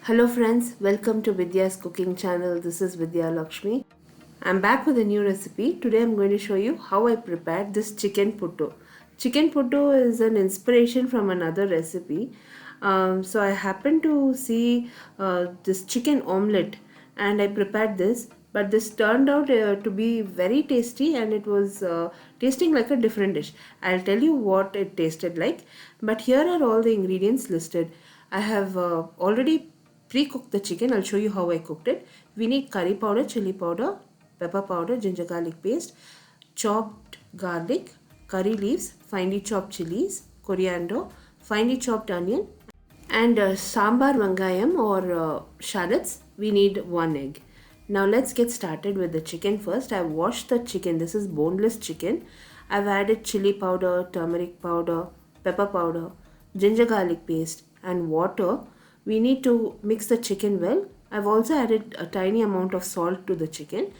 Hello friends, welcome to Vidyascooking channel. This is Vidya Lakshmi. I'm back with a new recipe. Today I'm going to show you how I prepared this chicken puttu. Chicken puttu is an inspiration from another recipe. So I happened to see this chicken omelette and I prepared this. But this turned out to be very tasty and it was tasting like a different dish. I'll tell you what it tasted like. But here are all the ingredients listed. I have already pre-cooked the chicken. I'll show you how I cooked it. We need curry powder, chili powder, pepper powder, ginger garlic paste, chopped garlic, curry leaves, finely chopped chilies, coriander, finely chopped onion, and sambar vangayam or shallots. We need 1 egg. Now let's get started with the chicken first. I washed the chicken. This is boneless chicken. I've added chili powder, turmeric powder, pepper powder, ginger garlic paste and water. We need to mix the chicken well. I've also added a tiny amount of salt to the chicken.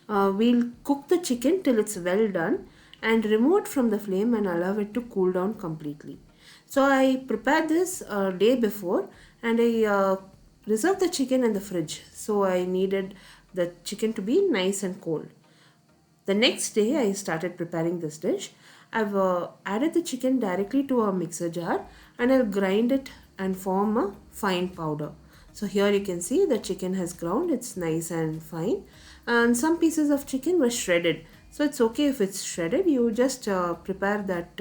We'll cook the chicken till it's well done and remove it from the flame and allow it to cool down completely. So I prepared this a day before and I reserved the chicken in the fridge. So I needed the chicken to be nice and cold. The next day I started preparing this dish. I've added the chicken directly to a mixer jar and I'll grind it and form a fine powder. So here you can see the chicken has ground, it's nice and fine, and some pieces of chicken were shredded. So it's okay if it's shredded. You just prepare that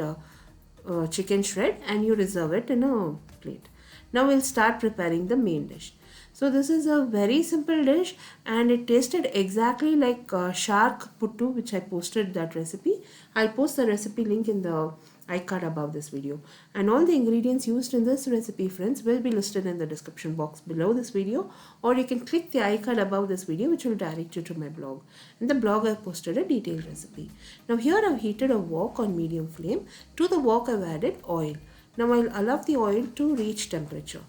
chicken shred and you reserve it in a plate. Now we'll start preparing the main dish. So this is a very simple dish and it tasted exactly like shark puttu, which I posted that recipe. I'll post the recipe link in the iCard above this video. And all the ingredients used in this recipe, friends, will be listed in the description box below this video, or you can click the iCard above this video, which will direct you to my blog. In the blog I posted a detailed recipe. Now here I've heated a wok on medium flame. To the wok I've added oil. Now I'll allow the oil to reach temperature.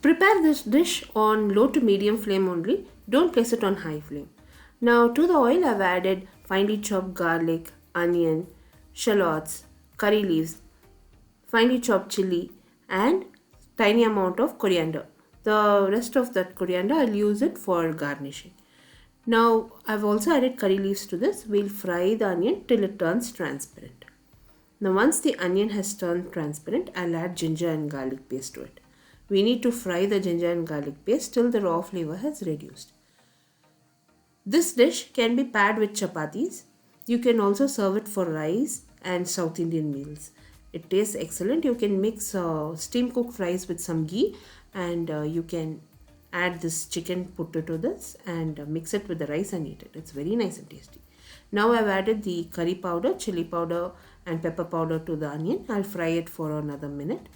Prepare this dish on low to medium flame only. Don't place it on high flame. Now to the oil I've added finely chopped garlic, onion, shallots, curry leaves, finely chopped chili and tiny amount of coriander. The rest of that coriander I'll use it for garnishing. Now I've also added curry leaves to this. We'll fry the onion till it turns transparent. Now once the onion has turned transparent, I'll add ginger and garlic paste to it. We need to fry the ginger and garlic paste till the raw flavor has reduced. This dish can be paired with chapatis. You can also serve it for rice and South Indian meals. It tastes excellent. You can mix steam cooked rice with some ghee and you can add this chicken puttu to this and mix it with the rice and eat it. It's very nice and tasty. Now I've added the curry powder, chili powder and pepper powder to the onion. I'll fry it for another minute.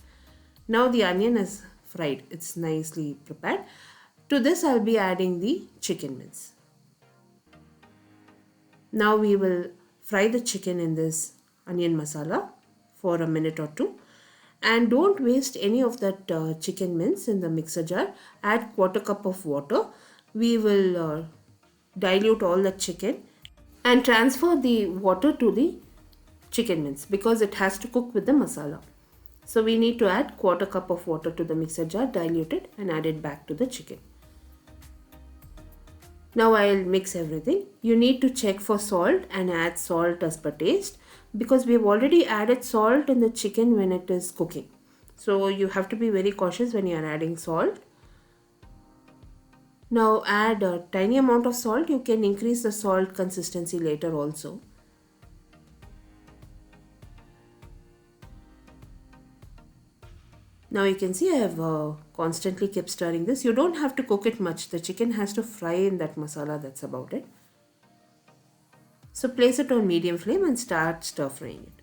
Now the onion is fried. It's nicely prepared. To this I'll be adding the chicken mince. Now we will fry the chicken in this onion masala for a minute or two. And don't waste any of that chicken mince in the mixer jar. Add 1/4 cup of water. We will dilute all the chicken and transfer the water to the chicken mince because it has to cook with the masala. So we need to add 1/4 cup of water to the mixer jar, dilute it and add it back to the chicken. Now I'll mix everything. You need to check for salt and add salt as per taste because we've already added salt in the chicken when it is cooking. So you have to be very cautious when you are adding salt. Now add a tiny amount of salt. You can increase the salt consistency later also. Now you can see I have constantly kept stirring this. You don't have to cook it much. The chicken has to fry in that masala, that's about it. So place it on medium flame and start stir frying it.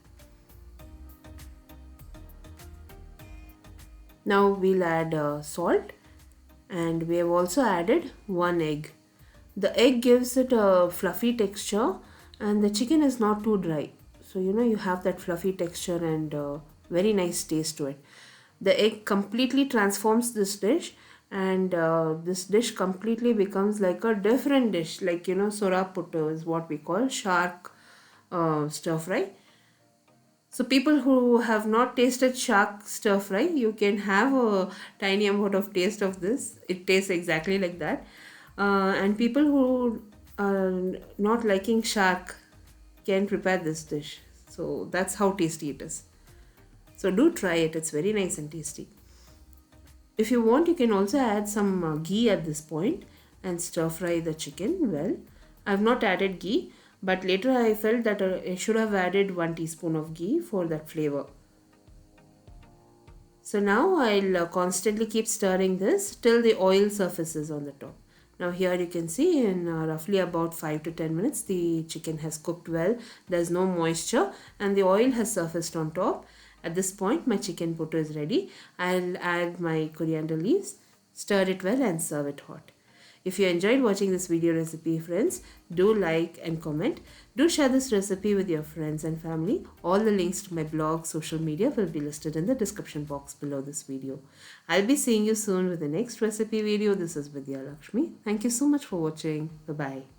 Now we'll add salt and we have also added 1 egg. The egg gives it a fluffy texture and the chicken is not too dry. So you have that fluffy texture and very nice taste to it. The egg completely transforms this dish and this dish completely becomes like a different dish, like sora puttu is what we call shark stir fry. So people who have not tasted shark stir fry, you can have a tiny amount of taste of this. It tastes exactly like that. And people who are not liking shark can prepare this dish. So that's how tasty it is. So do try it. It's very nice and tasty. If you want, you can also add some ghee at this point and stir fry the chicken well. I've not added ghee, but later I felt that I should have added 1 teaspoon of ghee for that flavor. So now I'll constantly keep stirring this till the oil surfaces on the top. Now here you can see in roughly about 5 to 10 minutes the chicken has cooked well. There's no moisture and the oil has surfaced on top. At this point my chicken puttu is ready. I'll add my coriander leaves, stir it well and serve it hot. If you enjoyed watching this video recipe, friends, do like and comment. Do share this recipe with your friends and family. All the links to my blog, social media will be listed in the description box below this video. I'll be seeing you soon with the next recipe video. This is Vidya Lakshmi. Thank you so much for watching. Bye-bye.